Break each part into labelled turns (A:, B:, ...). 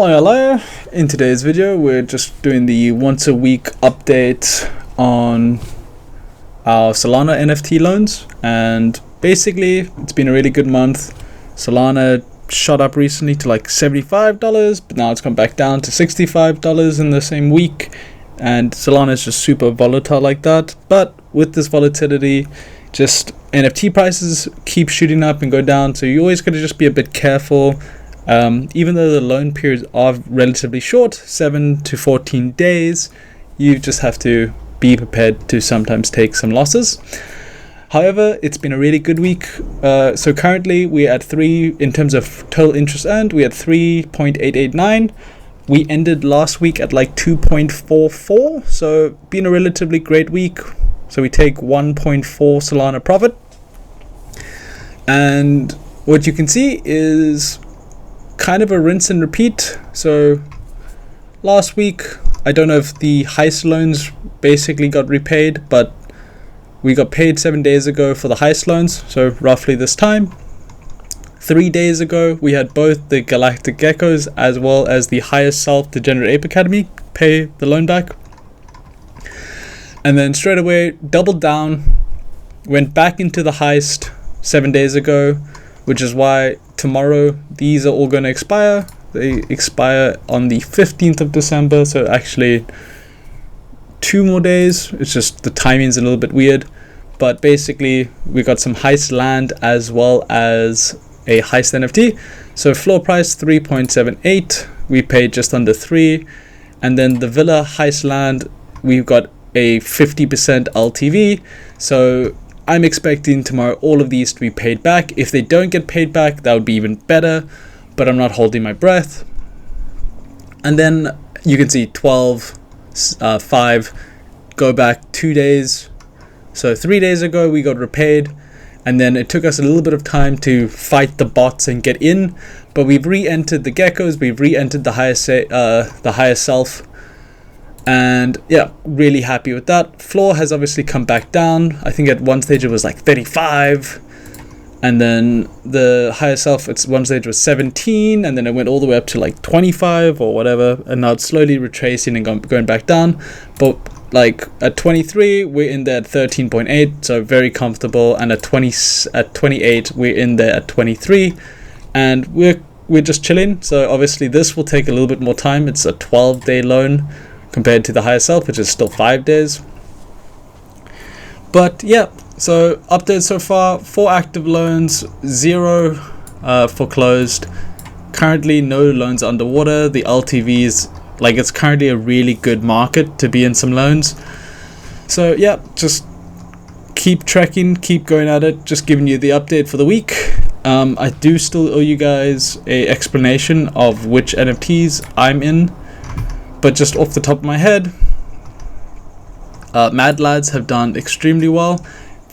A: Hi, hello. In today's video we're just doing the once a week update on our Solana NFT loans, and basically it's been a really good month. Solana shot up recently to like $75, but now it's come back down to $65 in the same week, and Solana is just super volatile like that. But with this volatility, just NFT prices keep shooting up and go down, so you always got to just be a bit careful. Even though the loan periods are relatively short, 7 to 14 days, you just have to be prepared to sometimes take some losses. However, it's been a really good week. So currently we're at 3, in terms of total interest earned, we had 3.889. We ended last week at like 2.44, so been a relatively great week. So we take 1.4 Solana profit. And what you can see is kind of a rinse and repeat. So last week, I don't know if the heist loans basically got repaid, but we got paid 7 days ago for the heist loans, so roughly this time. 3 days ago, we had both the Galactic Geckos as well as the highest self Degenerate Ape Academy pay the loan back. And then straight away, doubled down, went back into the heist 7 days ago, which is why tomorrow these are all going to expire. They expire on the 15th of December, so actually 2 more days. It's just the timing's a little bit weird, but basically we got some heist land as well as a heist NFT. So floor price 3.78, we paid just under 3, and then the villa heist land, we've got a 50% LTV, so I'm expecting tomorrow all of these to be paid back. If they don't get paid back, that would be even better, but I'm not holding my breath. And then you can see 12.5 go back 2 days. So 3 days ago we got repaid, and then it took us a little bit of time to fight the bots and get in, but we've re-entered the geckos, we've re-entered the highest self. And yeah, really happy with that. Floor has obviously come back down. I think at one stage it was like 35, and then the higher self at one stage was 17, and then it went all the way up to like 25 or whatever, and now it's slowly retracing and going back down. But like at 23 we're in there at 13.8, so very comfortable, and at 28 we're in there at 23, and we're just chilling. So obviously this will take a little bit more time. It's a 12-day loan compared to the higher self, which is still 5 days. But yeah, so updates so far: 4 active loans, 0 foreclosed. Currently no loans underwater. The LTVs, like, it's currently a really good market to be in some loans. So yeah, just keep tracking, keep going at it, just giving you the update for the week. I do still owe you guys a explanation of which NFTs I'm in, but just off the top of my head, Mad Lads have done extremely well.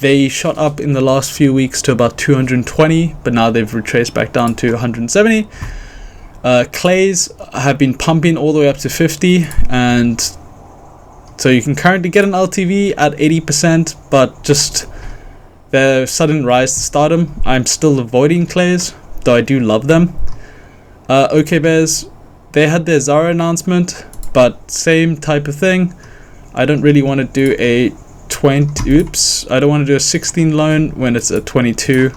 A: They shot up in the last few weeks to about 220, but now they've retraced back down to 170. Clays have been pumping all the way up to 50, and so you can currently get an LTV at 80%, but just their sudden rise to stardom, I'm still avoiding Clays, though I do love them. OK Bears, they had their Zara announcement, but same type of thing. I don't really want to do a 16 loan when it's a 22.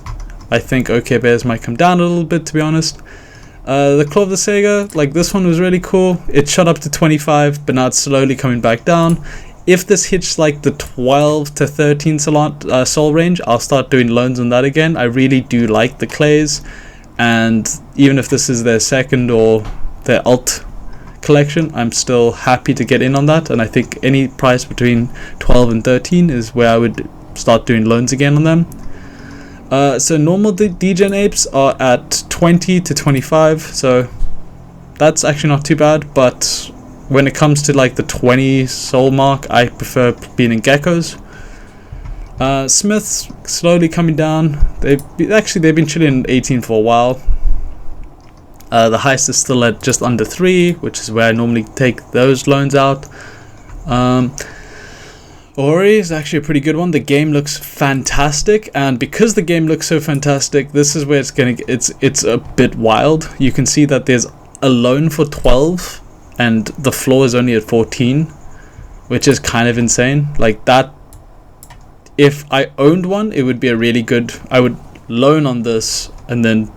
A: I think OK Bears might come down a little bit, to be honest. The Claw of the Sega, like, this one was really cool. It shot up to 25, but now it's slowly coming back down. If this hits like the 12 to 13 soul range, I'll start doing loans on that again. I really do like the Clays, and even if this is their second or their alt collection, I'm still happy to get in on that, and I think any price between 12 and 13 is where I would start doing loans again on them. So normal degen apes are at 20 to 25, so that's actually not too bad, but when it comes to like the 20 soul mark, I prefer being in geckos. Smiths slowly coming down. They've been chilling at 18 for a while. The heist is still at just under 3, which is where I normally take those loans out. Ori is actually a pretty good one. The game looks fantastic, and because the game looks so fantastic, this is where it's a bit wild. You can see that there's a loan for 12 and the floor is only at 14, which is kind of insane. Like that, if I owned one, it would be a really good, I would loan on this and then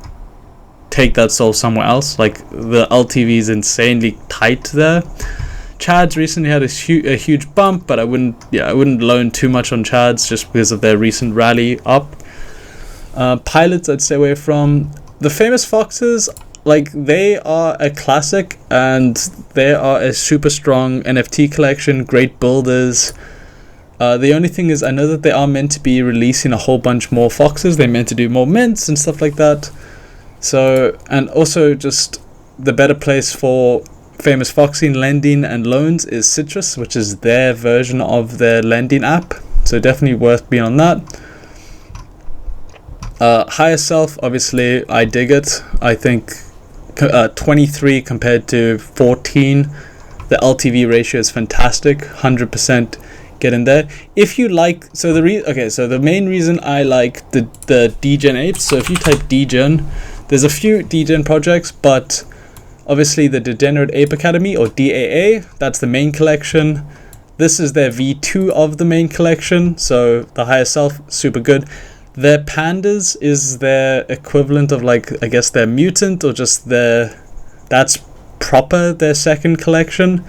A: take that soul somewhere else. Like the LTV is insanely tight there. Chads recently had a huge bump, but I wouldn't loan too much on Chads just because of their recent rally up. Pilots I'd stay away from. The Famous Foxes, like they are a classic and they are a super strong NFT collection, great builders. The only thing is I know that they are meant to be releasing a whole bunch more foxes. They're meant to do more mints and stuff like that. So, and also just the better place for Famous Foxing lending and loans is Citrus, which is their version of their lending app. So definitely worth being on that. Higher Self, obviously, I dig it. I think 23 compared to 14. The LTV ratio is fantastic. 100% get in there. If you like, so the main reason I like the Degen apes. So if you type Degen, there's a few Degen projects, but obviously the Degenerate Ape Academy, or DAA, that's the main collection. This is their V2 of the main collection, so the Higher Self, super good. Their pandas is their equivalent of, like, I guess their mutant, or just that's proper their second collection,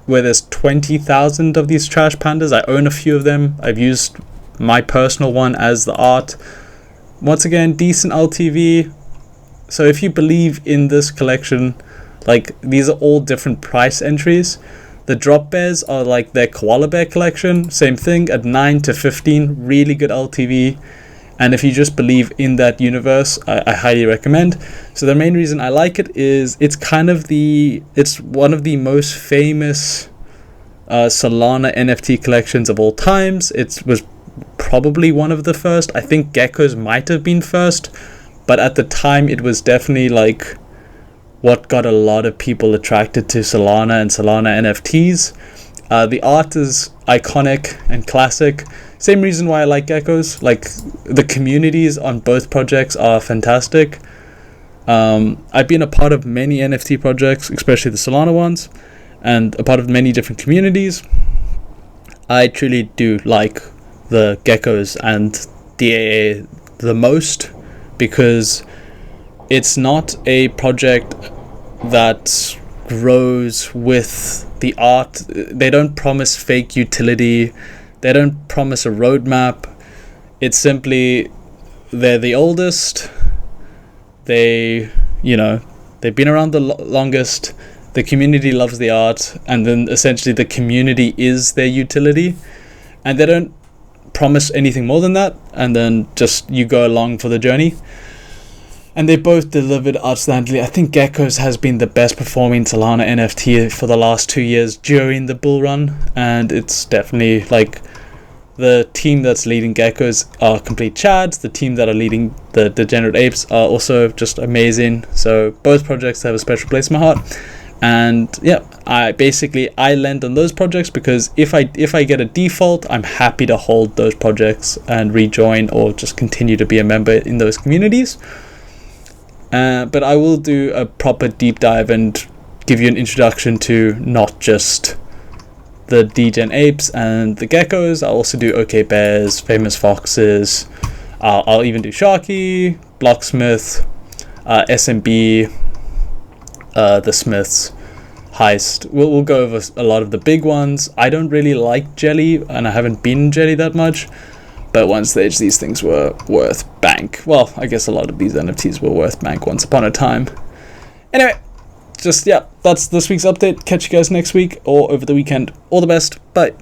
A: where there's 20,000 of these trash pandas. I own a few of them. I've used my personal one as the art. Once again, decent LTV. So if you believe in this collection, like these are all different price entries. The drop bears are like their koala bear collection, same thing at 9 to 15, really good LTV. And if you just believe in that universe, I highly recommend. So the main reason I like it is it's one of the most famous Solana NFT collections of all times. It was probably one of the first. I think Geckos might have been first, but at the time it was definitely like what got a lot of people attracted to Solana and Solana NFTs. The art is iconic and classic. Same reason why I like Geckos. Like the communities on both projects are fantastic. I've been a part of many NFT projects, especially the Solana ones, and a part of many different communities. I truly do like the Geckos and DAA the most, because it's not a project that grows with the art. They don't promise fake utility. They don't promise a roadmap. It's simply they're the oldest. They've been around the longest. The community loves the art, and then essentially the community is their utility, and they don't promise anything more than that, and then just you go along for the journey. And they both delivered outstandingly. I think Geckos has been the best performing Solana NFT for the last 2 years during the bull run, and it's definitely like the team that's leading Geckos are complete chads. The team that are leading the Degenerate Apes are also just amazing. So both projects have a special place in my heart. And yeah, I lend on those projects because if I get a default, I'm happy to hold those projects and rejoin or just continue to be a member in those communities. But I will do a proper deep dive and give you an introduction to not just the Degen Apes and the Geckos. I'll also do OK Bears, Famous Foxes. I'll even do Sharky, Blocksmith, SMB, the Smiths, Heist. We'll go over a lot of the big ones. I don't really like Jelly, and I haven't been in Jelly that much. But at one stage, these things were worth bank. Well, I guess a lot of these NFTs were worth bank once upon a time. Anyway, that's this week's update. Catch you guys next week or over the weekend. All the best. Bye.